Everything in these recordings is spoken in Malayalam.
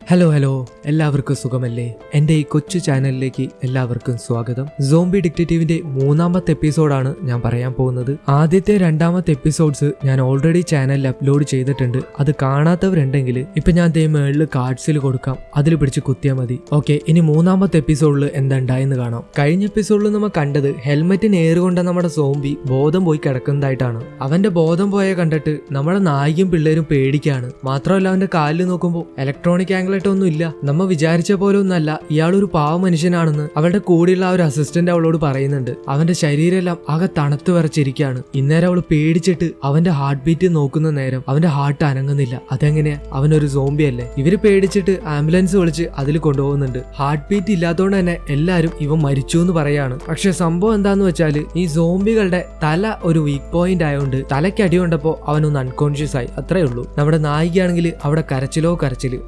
ഹലോ എല്ലാവർക്കും സുഖമല്ലേ? എൻ്റെ ഈ കൊച്ചു ചാനലിലേക്ക് എല്ലാവർക്കും സ്വാഗതം. സോംബി ഡിറ്റക്റ്റീവിന്റെ 3ാമത്തെ എപ്പിസോഡാണ് ഞാൻ പറയാൻ പോകുന്നത്. ആദ്യത്തെ 2ാമത്തെ എപ്പിസോഡ്സ് ഞാൻ ഓൾറെഡി ചാനലിൽ അപ്ലോഡ് ചെയ്തിട്ടുണ്ട്. അത് കാണാത്തവരുണ്ടെങ്കിൽ ഇപ്പൊ ഞാൻ മേളിൽ കാർഡ്സിൽ കൊടുക്കാം, അതിൽ പിടിച്ച് കുത്തിയാൽ മതി. ഓക്കെ, ഇനി 3ാമത്തെ എപ്പിസോഡിൽ എന്താ ഉണ്ടായെന്ന് കാണാം. കഴിഞ്ഞ എപ്പിസോഡിൽ നമ്മൾ കണ്ടത് ഹെൽമെറ്റിന് ഏറുകൊണ്ട നമ്മുടെ സോംബി ബോധം പോയി കിടക്കുന്നതായിട്ടാണ്. അവന്റെ ബോധം പോയ കണ്ടിട്ട് നമ്മുടെ നായികയും പിള്ളേരും പേടിക്കാണ്. മാത്രമല്ല അവന്റെ കാലിൽ നോക്കുമ്പോൾ ഇലക്ട്രോണിക് ആംഗിൾ ഒന്നും ഇല്ല. നമ്മ വിചാരിച്ച പോലെ ഒന്നല്ല, ഇയാളൊരു പാവ മനുഷ്യനാണെന്ന് അവളുടെ കൂടെയുള്ള ആ ഒരു അസിസ്റ്റന്റ് അവളോട് പറയുന്നുണ്ട്. അവന്റെ ശരീരമെല്ലാം ആകെ തണുത്തു വിറച്ചിരിക്കുകയാണ്. ഇന്നേരം അവള് പേടിച്ചിട്ട് അവന്റെ ഹാർട്ട് ബീറ്റ് നോക്കുന്ന നേരം അവന്റെ ഹാർട്ട് അനങ്ങുന്നില്ല. അതെങ്ങനെയാ? അവനൊരു സോംബി അല്ലേ? ഇവര് പേടിച്ചിട്ട് ആംബുലൻസ് വിളിച്ച് അതിൽ കൊണ്ടുപോകുന്നുണ്ട്. ഹാർട്ട് ബീറ്റ് ഇല്ലാത്തതുകൊണ്ട് തന്നെ എല്ലാരും ഇവൻ മരിച്ചു എന്ന് പറയാണ്. പക്ഷെ സംഭവം എന്താന്ന് വെച്ചാല് ഈ സോംബികളുടെ തല ഒരു വീക്ക് പോയിന്റ് ആയതുകൊണ്ട് തലയ്ക്ക് അടി കൊണ്ടപ്പോ അവനൊന്ന് അൺകോൺഷ്യസ് ആയി, അത്രേ ഉള്ളൂ. നമ്മുടെ നായികയാണെങ്കിൽ അവിടെ കരച്ചില്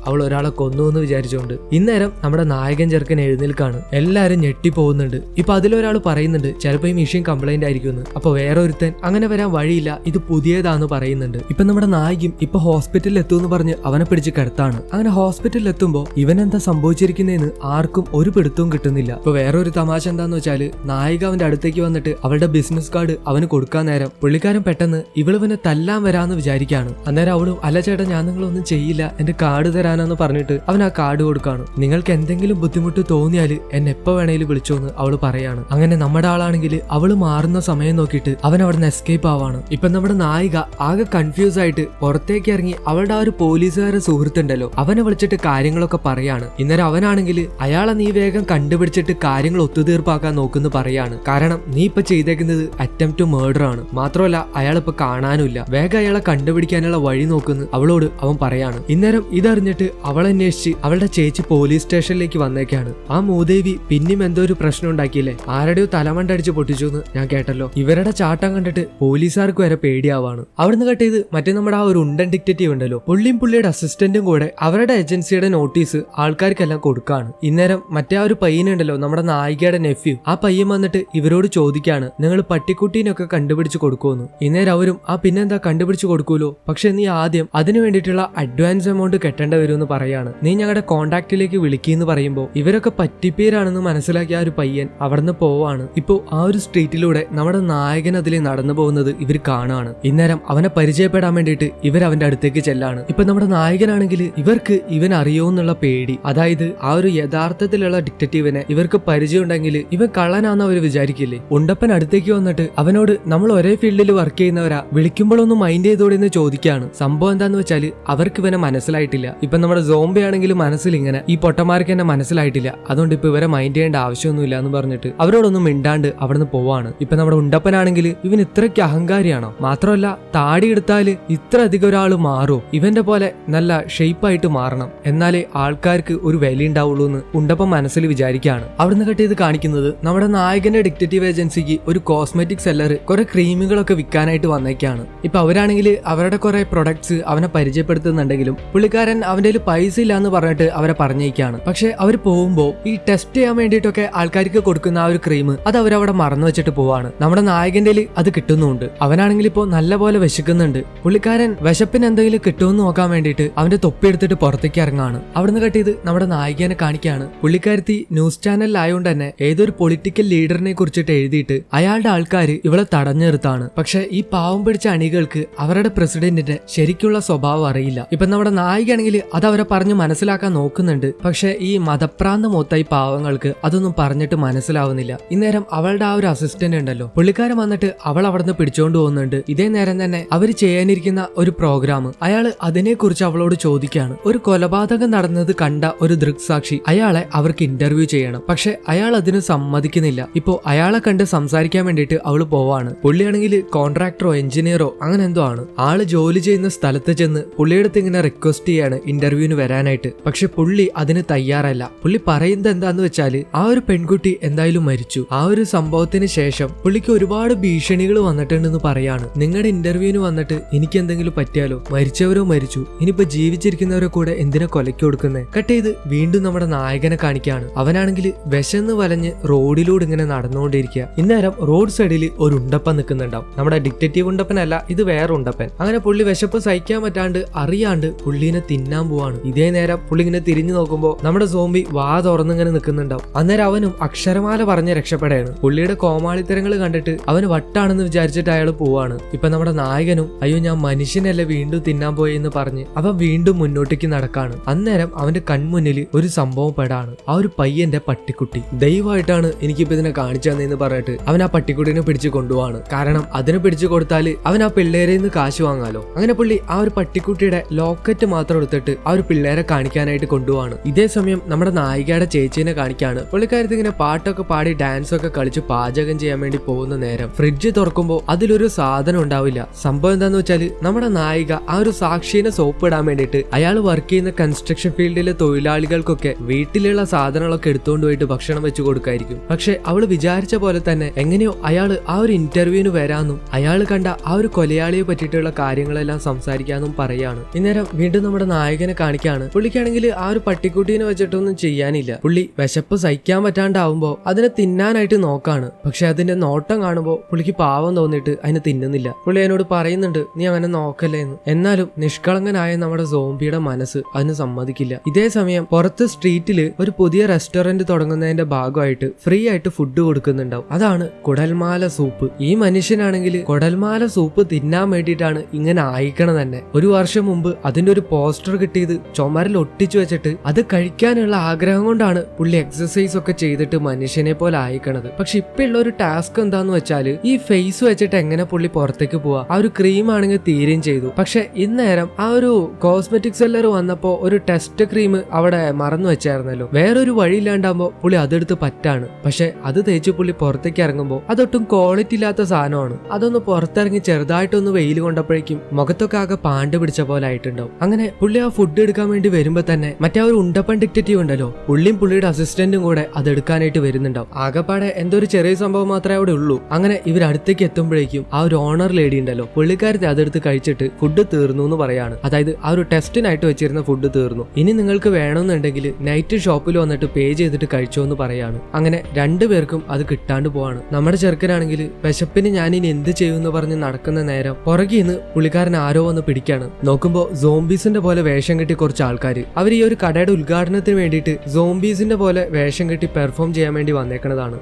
അവൾ ഒരാളെ കൊന്നു എന്ന് വിചാരിച്ചുകൊണ്ട്. ഇന്നേരം നമ്മുടെ നായകൻ ചെറുക്കൻ എഴുന്നേൽക്കാണ്. എല്ലാരും ഞെട്ടിപ്പോകുന്നുണ്ട്. ഇപ്പൊ അതിലൊരാൾ പറയുന്നുണ്ട് ചിലപ്പോ ഈ മെഷീൻ കംപ്ലൈന്റ് ആയിരിക്കും. അപ്പൊ വേറെ ഒരുത്തൻ അങ്ങനെ വരാൻ വഴിയില്ല, ഇത് പുതിയതാന്ന് പറയുന്നുണ്ട്. ഇപ്പൊ നമ്മുടെ നായികയും ഇപ്പൊ ഹോസ്പിറ്റലിൽ എത്തുമെന്ന് പറഞ്ഞ് അവനെ പിടിച്ച് കിടത്താണ്. അങ്ങനെ ഹോസ്പിറ്റലിൽ എത്തുമ്പോ ഇവനെന്താ സംഭവിച്ചിരിക്കുന്നതെന്ന് ആർക്കും ഒരു പിടുത്തവും കിട്ടുന്നില്ല. ഇപ്പൊ വേറെ ഒരു തമാശ എന്താന്ന് വെച്ചാല് നായിക അവന്റെ അടുത്തേക്ക് വന്നിട്ട് അവളുടെ ബിസിനസ് കാർഡ് അവന് കൊടുക്കാൻ നേരം പുള്ളിക്കാരൻ പെട്ടെന്ന് ഇവളിവനെ തല്ലാൻ വരാന്ന് വിചാരിക്കാണ്. അന്നേരം അവളും അല്ല ചേട്ടാ ഞാൻ നിങ്ങളൊന്നും ചെയ്യില്ല, എന്റെ കാർഡ് തരാനെന്ന് പറഞ്ഞിട്ട് അവൻ ആ കാർഡ് കൊടുക്കാണ്. നിങ്ങൾക്ക് എന്തെങ്കിലും ബുദ്ധിമുട്ട് തോന്നിയാൽ എന്നെ എപ്പോ വേണേലും വിളിച്ചോന്ന് അവള് പറയാണ്. അങ്ങനെ നമ്മുടെ ആളാണെങ്കിൽ അവള് മാറുന്ന സമയം നോക്കിയിട്ട് അവൻ അവിടെ നിന്ന് എസ്കേപ്പ് ആവാണ്. ഇപ്പൊ നമ്മുടെ നായിക ആകെ കൺഫ്യൂസ് ആയിട്ട് പുറത്തേക്ക് ഇറങ്ങി അവളുടെ ആ ഒരു പോലീസുകാരുടെ സുഹൃത്തുണ്ടല്ലോ അവനെ വിളിച്ചിട്ട് കാര്യങ്ങളൊക്കെ പറയാണ്. ഇന്നേരം അവനാണെങ്കിൽ അയാളെ നീ വേഗം കണ്ടുപിടിച്ചിട്ട് കാര്യങ്ങൾ ഒത്തുതീർപ്പാക്കാൻ നോക്കുന്നു പറയാണ്. കാരണം നീ ഇപ്പൊ ചെയ്തേക്കുന്നത് അറ്റംപ്റ്റ് ടു മർഡർ ആണ്. മാത്രമല്ല അയാളിപ്പോ കാണാനുമില്ല, വേഗം അയാളെ കണ്ടുപിടിക്കാനുള്ള വഴി നോക്കുന്നു അവളോട് അവൻ പറയാണ്. ഇന്നേരം ഇതറിഞ്ഞിട്ട് അവളെ അന്വേഷിച്ച് അവളുടെ ചേച്ചി പോലീസ് സ്റ്റേഷനിലേക്ക് വന്നേക്കാണ്. ആ മൂദേവി പിന്നെയും എന്തോ ഒരു പ്രശ്നം ഉണ്ടാക്കിയില്ലേ, ആരുടെയോ തലമണ്ടടിച്ച് പൊട്ടിച്ചു എന്ന് ഞാൻ കേട്ടല്ലോ. ഇവരുടെ ചാട്ടം കണ്ടിട്ട് പോലീസുകാർക്ക് വരെ പേടിയാവാണ്. അവിടുന്ന് കട്ട് ചെയ്ത് മറ്റേ നമ്മുടെ ആ ഒരു ഉണ്ടൻ ഡിറ്റക്റ്റീവ് ഉണ്ടല്ലോ, പുള്ളിയും പുള്ളിയുടെ അസിസ്റ്റന്റും കൂടെ അവരുടെ ഏജൻസിയുടെ നോട്ടീസ് ആൾക്കാർക്കെല്ലാം കൊടുക്കാണ്. ഇന്നേരം മറ്റേ ആ ഒരു പയ്യനുണ്ടല്ലോ നമ്മുടെ നായികയുടെ നെഫ്യൂ, ആ പയ്യൻ വന്നിട്ട് ഇവരോട് ചോദിക്കാണ് നിങ്ങൾ പട്ടിക്കുട്ടീനൊക്കെ കണ്ടുപിടിച്ച് കൊടുക്കുമെന്ന്. ഇന്നേരം അവരും ആ പിന്നെന്താ കണ്ടുപിടിച്ച് കൊടുക്കൂലോ, പക്ഷെ നീ ആദ്യം അതിനു വേണ്ടിയിട്ടുള്ള അഡ്വാൻസ് എമൗണ്ട് കെട്ടേണ്ടി വരുമെന്ന് പറയാണ്. നീ ഞങ്ങളുടെ കോണ്ടാക്റ്റിലേക്ക് വിളിക്കുന്നു പറയുമ്പോൾ ഇവരൊക്കെ പറ്റിപ്പേരാണെന്ന് മനസ്സിലാക്കിയ ആ ഒരു പയ്യൻ അവിടുന്ന് പോവാണ്. ഇപ്പോ ആ ഒരു സ്ട്രീറ്റിലൂടെ നമ്മുടെ നായകൻ അതിൽ നടന്നു പോകുന്നത് ഇവർ കാണാണ്. ഇന്നേരം അവനെ പരിചയപ്പെടാൻ വേണ്ടിയിട്ട് ഇവർ അവന്റെ അടുത്തേക്ക് ചെല്ലാണ്. ഇപ്പൊ നമ്മുടെ നായകനാണെങ്കിൽ ഇവർക്ക് ഇവൻ അറിയോന്നുള്ള പേടി, അതായത് ആ ഒരു യഥാർത്ഥത്തിലുള്ള ഡിറ്റക്റ്റീവിനെ ഇവർക്ക് പരിചയം ഉണ്ടെങ്കിൽ ഇവൻ കള്ളനാന്ന് അവർ വിചാരിക്കില്ലേ. ഉണ്ടപ്പൻ അടുത്തേക്ക് വന്നിട്ട് അവനോട് നമ്മൾ ഒരേ ഫീൽഡിൽ വർക്ക് ചെയ്യുന്നവരാ, വിളിക്കുമ്പോഴൊന്നും മൈൻഡ് ചെയ്തോടെന്ന് ചോദിക്കാണ്. സംഭവം എന്താന്ന് വെച്ചാല് അവർക്ക് ഇവനെ മനസ്സിലായിട്ടില്ല. ഇപ്പൊ നമ്മുടെ സോംബി ആണെങ്കിൽ മനസ്സിൽ ഇങ്ങനെ ഈ പൊട്ടന്മാർക്ക് എന്നെ മനസ്സിലായിട്ടില്ല, അതുകൊണ്ട് ഇപ്പൊ ഇവരെ മൈൻഡ് ചെയ്യേണ്ട ആവശ്യമൊന്നുമില്ല എന്ന് പറഞ്ഞിട്ട് അവരോടൊന്നും മിണ്ടാണ്ട് അവിടുന്ന് പോവാണ്. ഇപ്പൊ നമ്മുടെ ഉണ്ടപ്പനാണെങ്കിൽ ഇവൻ ഇത്രയ്ക്ക് അഹങ്കാരിയാണോ? മാത്രമല്ല താടി എടുത്താല് ഇത്ര അധികം ഒരാൾ മാറോ? ഇവന്റെ പോലെ നല്ല ഷേപ്പായിട്ട് മാറണം, എന്നാലേ ആൾക്കാർക്ക് ഒരു വില ഉണ്ടാവുള്ളൂ എന്ന് ഉണ്ടപ്പൻ മനസ്സിൽ വിചാരിക്കുകയാണ്. അവിടുന്ന് കട്ട് ചെയ്ത് കാണിക്കുന്നത് നമ്മുടെ നായകന്റെ ഡിറ്റക്റ്റീവ് ഏജൻസിക്ക് ഒരു കോസ്മെറ്റിക് സെല്ലർ കുറെ ക്രീമുകളൊക്കെ വിൽക്കാനായിട്ട് വന്നേക്കാണ്. ഇപ്പൊ അവരാണെങ്കിൽ അവരുടെ കുറെ പ്രൊഡക്ട്സ് അവനെ പരിചയപ്പെടുത്തുന്നുണ്ടെങ്കിലും പുള്ളിക്കാരൻ അവന്റെ പൈസ ഇല്ലാന്ന് പറഞ്ഞിട്ട് അവരെ പറഞ്ഞേക്കാണ്. പക്ഷെ അവർ പോകുമ്പോ ഈ ടെസ്റ്റ് ചെയ്യാൻ വേണ്ടിയിട്ടൊക്കെ ആൾക്കാർക്ക് കൊടുക്കുന്ന ആ ഒരു ക്രീം അത് അവരവിടെ മറന്നു വെച്ചിട്ട് പോവാണ്. നമ്മുടെ നായകന്റെ അത് കിട്ടുന്നുണ്ട്. അവനാണെങ്കിൽ ഇപ്പോ നല്ലപോലെ വിശക്കുന്നുണ്ട്. പുള്ളിക്കാരൻ വിശപ്പിന് എന്തെങ്കിലും കിട്ടുമെന്ന് നോക്കാൻ വേണ്ടിയിട്ട് അവന്റെ തൊപ്പി എടുത്തിട്ട് പുറത്തേക്ക് ഇറങ്ങാണ്. അവിടുന്ന് കട്ട് ചെയ്ത് നമ്മുടെ നായികനെ കാണിക്കാണ്. പുള്ളിക്കാരത്തി ന്യൂസ് ചാനലിലായോണ്ട് തന്നെ ഏതൊരു പൊളിറ്റിക്കൽ ലീഡറിനെ കുറിച്ചിട്ട് എഴുതിയിട്ട് അയാളുടെ ആൾക്കാർ ഇവളെ തടഞ്ഞു നിർത്താണ്. പക്ഷെ ഈ പാവം പിടിച്ച അണികൾക്ക് അവരുടെ പ്രസിഡന്റിന്റെ ശരിക്കുള്ള സ്വഭാവം അറിയില്ല. ഇപ്പൊ നമ്മുടെ നായികയാണെങ്കിൽ അത് അവരെ പറഞ്ഞ് മനസ്സിലാക്കാൻ നോക്കുന്നുണ്ട്. പക്ഷെ ഈ മതപ്രാന്ത മൊത്തായി പാവങ്ങൾക്ക് അതൊന്നും പറഞ്ഞിട്ട് മനസ്സിലാവുന്നില്ല. ഇന്നേരം അവളുടെ ആ ഒരു അസിസ്റ്റന്റ് ഉണ്ടല്ലോ, പുള്ളിക്കാരൻ വന്നിട്ട് അവൾ അവിടുന്ന് പിടിച്ചോണ്ട് പോകുന്നുണ്ട്. ഇതേ നേരം തന്നെ അവര് ചെയ്യാനിരിക്കുന്ന ഒരു പ്രോഗ്രാം അയാള് അതിനെ കുറിച്ച് അവളോട് ചോദിക്കാണ്. ഒരു കൊലപാതകം നടന്നത് കണ്ട ഒരു ദൃക്സാക്ഷി അയാളെ അവർക്ക് ഇന്റർവ്യൂ ചെയ്യണം. പക്ഷെ അയാൾ അതിന് സമ്മതിക്കുന്നില്ല. ഇപ്പോ അയാളെ കണ്ട് സംസാരിക്കാൻ വേണ്ടിയിട്ട് അവള് പോവാണ്. പുള്ളിയാണെങ്കിൽ കോൺട്രാക്ടറോ എഞ്ചിനീയറോ അങ്ങനെ എന്തോ ആണ്. ആള് ജോലി ചെയ്യുന്ന സ്ഥലത്ത് ചെന്ന് പുള്ളിയെടുത്ത് ഇങ്ങനെ റിക്വസ്റ്റ് ചെയ്യാണ് ഇന്റർവ്യൂവിന് വരാനായിട്ട്. പക്ഷെ പുള്ളി അതിന് തയ്യാറല്ല. പുള്ളി പറയുന്നത് എന്താന്ന് വെച്ചാല് ആ ഒരു പെൺകുട്ടി എന്തായാലും മരിച്ചു. ആ ഒരു സംഭവത്തിന് ശേഷം പുള്ളിക്ക് ഒരുപാട് ഭീഷണികൾ വന്നിട്ടുണ്ടെന്ന് പറയാണ്. നിങ്ങളുടെ ഇന്റർവ്യൂവിന് വന്നിട്ട് എനിക്ക് എന്തെങ്കിലും പറ്റിയാലോ, മരിച്ചവരോ മരിച്ചു, ഇനിയിപ്പോ ജീവിച്ചിരിക്കുന്നവരെ കൂടെ എന്തിനാ കൊലയ്ക്ക് കൊടുക്കുന്നേ? കട്ട് ചെയ്ത് വീണ്ടും നമ്മുടെ നായകനെ കാണിക്കാണ്. അവനാണെങ്കിൽ വിശന്ന് വലഞ്ഞ് റോഡിലൂടെ ഇങ്ങനെ നടന്നുകൊണ്ടിരിക്കുക. ഇന്നേരം റോഡ് സൈഡിൽ ഒരു ഉണ്ടപ്പൻ നിൽക്കുന്നുണ്ടാവും. നമ്മുടെ ഡിറ്റക്റ്റീവ് ഉണ്ടപ്പനല്ല, ഇത് വേറെ ഉണ്ടപ്പൻ. അങ്ങനെ പുള്ളി വിശപ്പ് സഹിക്കാൻ പറ്റാണ്ട് അറിയാണ്ട് പുള്ളീനെ തിന്നാൻ പോവാണ്. ഇതേ ഇതേ നേരം പുള്ളി ഇങ്ങനെ തിരിഞ്ഞു നോക്കുമ്പോൾ നമ്മുടെ സോംബി വാ തുറന്നിങ്ങനെ നിൽക്കുന്നുണ്ടാവും. അന്നേരം അവനും അക്ഷരമാല പറഞ്ഞ് രക്ഷപ്പെടുകയാണ്. പുള്ളിയുടെ കോമാളിത്തരങ്ങൾ കണ്ടിട്ട് അവന് വട്ടാണെന്ന് വിചാരിച്ചിട്ട് അയാൾ പോവാണ്. ഇപ്പൊ നമ്മുടെ നായകനും അയ്യോ ഞാൻ മനുഷ്യനല്ലേ വീണ്ടും തിന്നാൻ പോയെന്ന് പറഞ്ഞ് അവൻ വീണ്ടും മുന്നോട്ടേക്ക് നടക്കാണ്. അന്നേരം അവന്റെ കൺമുന്നിൽ ഒരു സംഭവം പെടാണ്. ആ ഒരു പയ്യന്റെ പട്ടിക്കുട്ടി. ദൈവമായിട്ടാണ് എനിക്കിപ്പോ ഇതിനെ കാണിച്ചു തന്നെന്ന് പറഞ്ഞിട്ട് അവൻ ആ പട്ടിക്കുട്ടിനെ പിടിച്ചു കൊണ്ടുപോവാണ്. കാരണം അതിനെ പിടിച്ചു കൊടുത്താൽ അവൻ ആ പിള്ളേരെ നിന്ന് കാശ് വാങ്ങാലോ. അങ്ങനെ പുള്ളി ആ ഒരു പട്ടിക്കുട്ടിയുടെ ലോക്കറ്റ് മാത്രം എടുത്തിട്ട് ആ ഒരു പിള്ളേരെ കാണിക്കാനായിട്ട് കൊണ്ടുപോവാണ്. ഇതേ സമയം നമ്മുടെ നായികയുടെ ചേച്ചീനെ കാണിക്കാണ്. പുള്ളിക്കാരത്ത് ഇങ്ങനെ പാട്ടൊക്കെ പാടി ഡാൻസ് ഒക്കെ കളിച്ച് പാചകം ചെയ്യാൻ വേണ്ടി പോകുന്ന നേരം ഫ്രിഡ്ജ് തുറക്കുമ്പോൾ അതിലൊരു സാധനം ഉണ്ടാവില്ല. സംഭവം എന്താന്ന് വെച്ചാല് നമ്മുടെ നായിക ആ ഒരു സാക്ഷിനെ സോപ്പ് ഇടാൻ വേണ്ടിയിട്ട് അയാൾ വർക്ക് ചെയ്യുന്ന കൺസ്ട്രക്ഷൻ ഫീൽഡിലെ തൊഴിലാളികൾക്കൊക്കെ വീട്ടിലുള്ള സാധനങ്ങളൊക്കെ എടുത്തുകൊണ്ട് പോയിട്ട് ഭക്ഷണം വെച്ച് കൊടുക്കായിരിക്കും. പക്ഷെ അവള് വിചാരിച്ച പോലെ തന്നെ എങ്ങനെയോ അയാൾ ആ ഒരു ഇന്റർവ്യൂവിന് വരാന്നും അയാൾ കണ്ട ആ ഒരു കൊലയാളിയെ പറ്റിയിട്ടുള്ള കാര്യങ്ങളെല്ലാം സംസാരിക്കാന്നും പറയാണ്. ഇന്നേരം വീണ്ടും നമ്മുടെ നായകനെ കാണിക്കാണ്. പുള്ളിക്കാണെങ്കിൽ ആ ഒരു പട്ടിക്കുട്ടീനെ വെച്ചിട്ടൊന്നും ചെയ്യാനില്ല. പുള്ളി വിശപ്പ് സഹിക്കാൻ പറ്റാണ്ടാവുമ്പോ അതിനെ തിന്നാനായിട്ട് നോക്കാണ്. പക്ഷെ അതിന്റെ നോട്ടം കാണുമ്പോൾ പുള്ളിക്ക് പാവം തോന്നിയിട്ട് അതിനെ തിന്നുന്നില്ല. പുള്ളി അതിനോട് പറയുന്നുണ്ട് നീ അങ്ങനെ നോക്കല്ലേ എന്ന്. എന്നാലും നിഷ്കളങ്കനായ നമ്മുടെ സോംബിയുടെ മനസ്സ് അതിന് സമ്മതിക്കില്ല. ഇതേ സമയം പുറത്ത് സ്ട്രീറ്റില് ഒരു പുതിയ റെസ്റ്റോറന്റ് തുടങ്ങുന്നതിന്റെ ഭാഗമായിട്ട് ഫ്രീ ആയിട്ട് ഫുഡ് കൊടുക്കുന്നുണ്ടാവും. അതാണ് കുടൽമാല സൂപ്പ്. ഈ മനുഷ്യനാണെങ്കിൽ കുടൽമാല സൂപ്പ് തിന്നാൻ വേണ്ടിയിട്ടാണ് ഇങ്ങനെ ആയിക്കണം തന്നെ. ഒരു വർഷം മുമ്പ് അതിന്റെ ഒരു പോസ്റ്റർ കിട്ടിയത് ചുമരിൽ ഒട്ടിച്ചു വെച്ചിട്ട് അത് കഴിക്കാനുള്ള ആഗ്രഹം കൊണ്ടാണ് പുള്ളി എക്സസൈസ് ഒക്കെ ചെയ്തിട്ട് മനുഷ്യനെ പോലെ ആയിക്കണത്. പക്ഷെ ഇപ്പൊ ഉള്ള ഒരു ടാസ്ക് എന്താന്ന് വെച്ചാല് ഈ ഫേസ് വെച്ചിട്ട് എങ്ങനെ പുള്ളി പുറത്തേക്ക് പോവാ. ആ ഒരു ക്രീം ആണെങ്കിൽ തീരെയും ചെയ്തു. പക്ഷെ ഇന്നേരം ആ ഒരു കോസ്മെറ്റിക് സെല്ലർ വന്നപ്പോ ഒരു ടെസ്റ്റ് ക്രീം അവിടെ മറന്നു വെച്ചായിരുന്നല്ലോ. വേറൊരു വഴിയില്ലാണ്ടാകുമ്പോ പുള്ളി അതെടുത്ത് പറ്റാണ്. പക്ഷെ അത് തേച്ച് പുള്ളി പുറത്തേക്ക് ഇറങ്ങുമ്പോൾ അതൊട്ടും ക്വാളിറ്റി ഇല്ലാത്ത സാധനമാണ്. അതൊന്ന് പുറത്തിറങ്ങി ചെറുതായിട്ടൊന്ന് വെയിൽ കൊണ്ടപ്പോഴേക്കും മുഖത്തൊക്കെ ആകെ പാണ്ട് പിടിച്ച പോലെ ആയിട്ടുണ്ടാവും. അങ്ങനെ പുള്ളി ആ ഫുഡ് എടുക്കാൻ വേണ്ടി വരുമ്പോ തന്നെ മറ്റേ ഒരു ഉണ്ടപ്പൻ ഡിറ്റക്റ്റീവ് ഉണ്ടല്ലോ, പുള്ളിയും പുള്ളിയുടെ അസിസ്റ്റന്റും കൂടെ അത് എടുക്കാനായിട്ട് വരുന്നുണ്ടാവും. ആകെപ്പാടെ എന്തോ ഒരു ചെറിയ സംഭവം മാത്രമേ അവിടെ ഉള്ളൂ. അങ്ങനെ ഇവർ അടുത്തേക്ക് എത്തുമ്പോഴേക്കും ആ ഒരു ഓണർ ലേഡി ഉണ്ടല്ലോ, പുള്ളിക്കാരത്തെ അതെടുത്ത് കഴിച്ചിട്ട് ഫുഡ് തീർന്നു എന്ന് പറയാണ്. അതായത് ആ ഒരു ടെസ്റ്റിനായിട്ട് വെച്ചിരുന്ന ഫുഡ് തീർന്നു, ഇനി നിങ്ങൾക്ക് വേണമെന്നുണ്ടെങ്കിൽ നൈറ്റ് ഷോപ്പിൽ വന്നിട്ട് പേ ചെയ്തിട്ട് കഴിച്ചോ എന്ന് പറയാണ്. അങ്ങനെ രണ്ടുപേർക്കും അത് കിട്ടാണ്ട് പോവാണ്. നമ്മുടെ ചെറുക്കനാണെങ്കിൽ വിശപ്പിന് ഞാൻ ഇനി എന്ത് ചെയ്യുമെന്ന് പറഞ്ഞ് നടക്കുന്ന നേരം പുറകിൽ നിന്ന് പുള്ളിക്കാരൻ ആരോ വന്ന് പിടിക്കാണ്. നോക്കുമ്പോ സോംബീസിന്റെ പോലെ വേഷം കെട്ടി കുറച്ച് ആൾക്കാർ അവർ ഈ ഒരു കടയുടെ ഉദ്ഘാടനത്തിന് വേണ്ടിയിട്ട് സോംബീസിന്റെ പോലെ വേഷം കെട്ടി പെർഫോം ചെയ്യാൻ വേണ്ടി വന്നേക്കണതാണ്.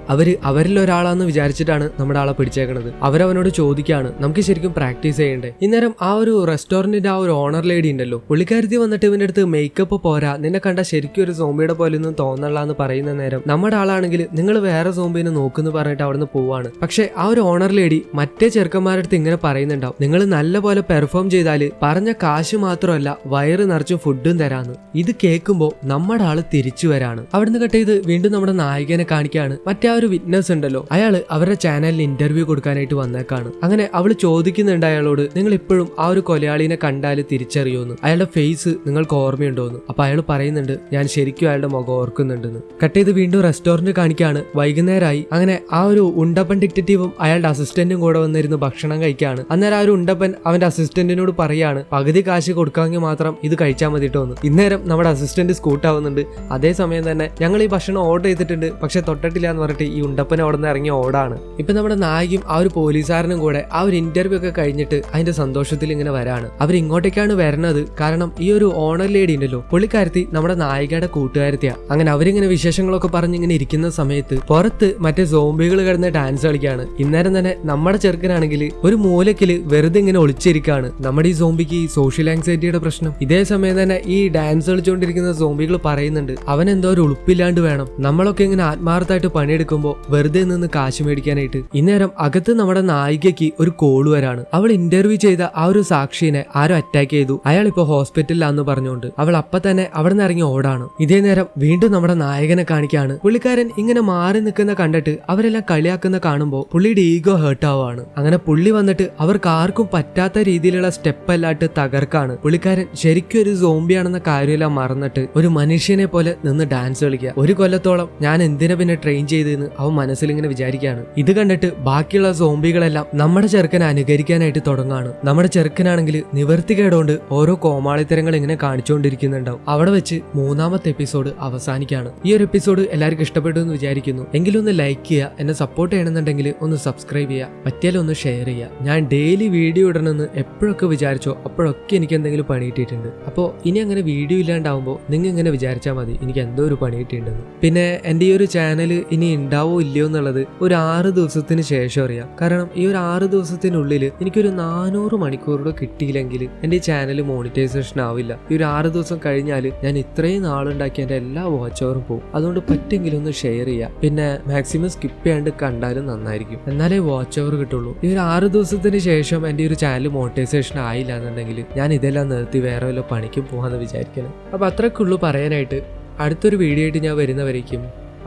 അവരിൽ ഒരാളാന്ന് വിചാരിച്ചിട്ടാണ് നമ്മുടെ ആളെ പിടിച്ചേക്കണത്. അവരവനോട് ചോദിക്കാണ് നമുക്ക് ശരിക്കും പ്രാക്ടീസ് ചെയ്യണ്ടേ. ഇന്നേരം ആ ഒരു റെസ്റ്റോറന്റിന്റെ ആ ഒരു ഓണർ ലേഡി ഉണ്ടല്ലോ, പുള്ളിക്കാരത്തി വന്നിട്ട് ഇവന്റെ അടുത്ത് മേക്കപ്പ് പോരാ, നിന്നെ കണ്ട ശരിക്കും ഒരു സോംബിയുടെ പോലെ ഒന്നും തോന്നലാന്ന് പറയുന്ന നേരം നമ്മുടെ ആളാണെങ്കിൽ നിങ്ങൾ വേറെ സോംബിനെ നോക്കുന്നു പറഞ്ഞിട്ട് അവിടുന്ന് പോവാണ്. പക്ഷെ ആ ഒരു ഓണർ ലേഡി മറ്റേ ചെറുക്കന്മാരുടെ അടുത്ത് ഇങ്ങനെ പറയുന്നുണ്ടാവും, നിങ്ങൾ നല്ല പോലെ പെർഫോം ചെയ്താല് പറഞ്ഞ കാശ് മാത്രമല്ല വയറ് നിറച്ചും ഫുഡും തരാന്ന്. ഇത് കേൾക്കുമ്പോ നമ്മുടെ ആള് തിരിച്ചു വരാണ്. അവിടുന്ന് കട്ട് ചെയ്ത് വീണ്ടും നമ്മുടെ നായികനെ കാണിക്കാണ്. മറ്റേ ആ ഒരു വിറ്റ്നസ് ഉണ്ടല്ലോ, അയാള് അവരുടെ ചാനലിൽ ഇന്റർവ്യൂ കൊടുക്കാനായിട്ട് വന്നേക്കാണ്. അങ്ങനെ അവള് ചോദിക്കുന്നുണ്ട് അയാളോട്, നിങ്ങൾ ഇപ്പോഴും ആ ഒരു കൊലയാളിനെ കണ്ടാല് തിരിച്ചറിയോന്ന്, അയാളുടെ ഫേസ് നിങ്ങൾക്ക് ഓർമ്മയുണ്ടോന്ന്. അപ്പൊ അയാൾ പറയുന്നുണ്ട് ഞാൻ ശരിക്കും അയാളുടെ മുഖം ഓർക്കുന്നുണ്ടെന്ന്. കട്ട് ചെയ്ത് വീണ്ടും റെസ്റ്റോറന്റ് കാണിക്കാണ്. വൈകുന്നേരമായി. അങ്ങനെ ആ ഒരു ഉണ്ടപ്പൻ ഡിറ്റക്റ്റീവും അയാളുടെ അസിസ്റ്റന്റും കൂടെ വന്നിരുന്ന് ഭക്ഷണം കഴിക്കാണ്. അന്നേരം ആ ഒരു ഉണ്ടപ്പൻ അവന്റെ അസിസ്റ്റന്റിനോട് പറയാണ് പകുതി കാശ് കൊടുക്കാമെങ്കിൽ മാത്രം ഇത് കഴിച്ചാൽ മതിട്ടോന്ന്. ഇന്നേരം നമ്മുടെ അസിസ്റ്റന്റ് സ്കൂട്ടാവുന്നുണ്ട്. അതേസമയം തന്നെ ഞങ്ങൾ ഈ ഭക്ഷണം ഓർഡർ ചെയ്തിട്ടുണ്ട് പക്ഷെ തൊട്ടിട്ടില്ല എന്ന് പറഞ്ഞിട്ട് ഈ ഉണ്ടപ്പൻ അവിടെ നിന്ന് ഇറങ്ങി ഓടാണ്. ഇപ്പൊ നമ്മുടെ നായികയും ആ ഒരു പോലീസുകാരനും കൂടെ ആ ഒരു ഇന്റർവ്യൂ ഒക്കെ കഴിഞ്ഞിട്ട് അതിന്റെ സന്തോഷത്തിൽ ഇങ്ങനെ വരാണ്. അവർ ഇങ്ങോട്ടേക്കാണ് വരുന്നത് കാരണം ഈ ഒരു ഓണർ ലേഡി ഉണ്ടല്ലോ, പുള്ളിക്കാരത്തി നമ്മുടെ നായികയുടെ കൂട്ടുകാരത്തിയാ. അങ്ങനെ അവരിങ്ങനെ വിശേഷങ്ങളൊക്കെ പറഞ്ഞിങ്ങനെ ഇരിക്കുന്ന സമയത്ത് പുറത്ത് മറ്റേ സോംബികൾ കിടന്ന് ഡാൻസ് കളിക്കാണ്. ഇന്നേരം തന്നെ നമ്മുടെ ചെറുക്കനാണെങ്കിൽ ഒരു മൂലക്കില് വെറുതെ ഇങ്ങനെ ഒളിച്ചിരിക്കാണ്. നമ്മുടെ ഈ സോംബിക്ക് ഈ സോഷ്യൽ ആങ്സൈറ്റിയുടെ പ്രശ്നം. ഇതേ സമയം തന്നെ ഈ ഡാൻസ് കളിച്ചുകൊണ്ടിരിക്കുന്ന സോംബികൾ പറയുന്നുണ്ട് അവൻ എന്തോ ഒരു ഉളുപ്പില്ലാണ്ട് വേണം, നമ്മളൊക്കെ ഇങ്ങനെ ആത്മാർത്ഥമായിട്ട് പണിയെടുക്കുമ്പോൾ വെറുതെ നിന്ന് കാശ് മേടിക്കാനായിട്ട്. ഇന്നേരം അകത്ത് നമ്മുടെ നായികയ്ക്ക് ഒരു കോള് വരാണ്. അവൾ ഇന്റർവ്യൂ ചെയ്ത ആ ഒരു സാക്ഷിനെ ആരോ അറ്റാക്ക് ചെയ്തു, അയാൾ ഇപ്പൊ ഹോസ്പിറ്റലിലാന്ന് പറഞ്ഞുകൊണ്ട് അവൾ അപ്പൊ തന്നെ അവിടെ നിന്ന് ഇറങ്ങി ഓടാണ്. ഇതേ നേരം വീണ്ടും നമ്മുടെ നായകനെ കാണിക്കാണ്. പുള്ളിക്കാരൻ ഇങ്ങനെ മാറി നിൽക്കുന്ന കണ്ടിട്ട് അവരെല്ലാം കളിയാക്കുന്ന കാണുമ്പോൾ പുള്ളിയുടെ ഈഗോ ഹേർട്ട് ആവാണ്. അങ്ങനെ പുള്ളി വന്നിട്ട് അവർക്ക് ആർക്കും പറ്റാത്ത രീതിയിലുള്ള സ്റ്റെപ്പ് അല്ലാട്ട് തകർക്കാണ്. പുള്ളിക്കാരൻ ശരിക്കും ഒരു സോംബിയാണെന്ന കാര്യമെല്ലാം മറന്നിട്ട് ഒരു മനുഷ്യനെ പോലെ നിന്ന് ഡാൻസ് കളിക്കുക. ഒരു കൊല്ലത്തോളം ഞാൻ എന്തിനാ പിന്നെ ട്രെയിൻ ചെയ്തെന്ന് അവൻ മനസ്സിൽ ഇങ്ങനെ വിചാരിക്കുകയാണ്. ഇത് കണ്ടിട്ട് ബാക്കിയുള്ള സോംബികളെല്ലാം നമ്മുടെ ചെറുക്കനെ അനുകരിക്കാനായിട്ട് തുടങ്ങാണ്. നമ്മുടെ ചെറുക്കനാണെങ്കിൽ നിവർത്തികേടുകൊണ്ട് ഓരോ കോമാളിത്തരങ്ങൾ ഇങ്ങനെ കാണിച്ചുകൊണ്ടിരിക്കുന്നുണ്ടാവും. അവിടെ വെച്ച് മൂന്നാമത്തെ എപ്പിസോഡ് അവസാനിക്കാണ്. ഈ ഒരു എപ്പിസോഡ് എല്ലാവർക്കും ഇഷ്ടപ്പെട്ടു എന്ന് വിചാരിക്കുന്നു. എങ്കിലും ഒന്ന് ലൈക്ക് ചെയ്യുക, എന്നെ സപ്പോർട്ട് ചെയ്യണമെന്നുണ്ടെങ്കിൽ ഒന്ന് സബ്സ്ക്രൈബ് ചെയ്യുക, പറ്റിയാലും ഒന്ന് ഷെയർ ചെയ്യുക. ഞാൻ ഡെയിലി വീഡിയോ ഇടണമെന്ന് എപ്പോഴൊക്കെ വിചാരിച്ചോ അപ്പോഴൊക്കെ എനിക്ക് എന്തെങ്കിലും പണി കിട്ടിയിട്ടുണ്ട്. അപ്പോൾ ഇനി അങ്ങനെ അങ്ങനെ വീഡിയോ ഇല്ലാണ്ടാവുമ്പോൾ നിങ്ങൾ ഇങ്ങനെ വിചാരിച്ചാൽ മതി എനിക്ക് എന്തോ ഒരു പണി കിട്ടിയിട്ടുണ്ടെന്ന്. പിന്നെ എൻ്റെ ഈ ഒരു ചാനൽ ഇനി ഉണ്ടാവോ ഇല്ലയോ എന്നുള്ളത് ഒരു 6 ദിവസത്തിന് ശേഷം അറിയാം. കാരണം ഈ ഒരു 6 ദിവസത്തിനുള്ളിൽ എനിക്കൊരു 400 മണിക്കൂറുടെ കിട്ടിയില്ലെങ്കിൽ എൻ്റെ ഈ ചാനൽ മോണിറ്റൈസേഷൻ ആവില്ല. ഈ ഒരു 6 ദിവസം കഴിഞ്ഞാൽ ഞാൻ ഇത്രയും നാളുണ്ടാക്കിയ എൻ്റെ എല്ലാ വാച്ച് അവറും പോകും. അതുകൊണ്ട് പറ്റെങ്കിലും ഒന്ന് ഷെയർ ചെയ്യുക. പിന്നെ മാക്സിമം സ്കിപ്പ് ചെയ്യാണ്ട് കണ്ടാലും നന്നായിരിക്കും, എന്നാലേ വാച്ച് അവർ കിട്ടുള്ളൂ. ഈ ഒരു 6 ദിവസത്തിന് ശേഷം എൻ്റെ ഒരു ചാനൽ മോണിറ്റൈസേഷൻ ആയില്ല എന്നുണ്ടെങ്കിൽ ഞാൻ ഇതെല്ലാം നിർത്തി വേറെ വല്ല പണിക്കും പോകാമെന്ന് വിചാരിക്കണം. അപ്പോൾ അത്രയ്ക്കുള്ളൂ പറയാനായിട്ട്. അടുത്തൊരു വീഡിയോ ആയിട്ട് ഞാൻ വരുന്നവരേക്കും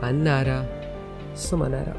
അന്നാര സുമനാര.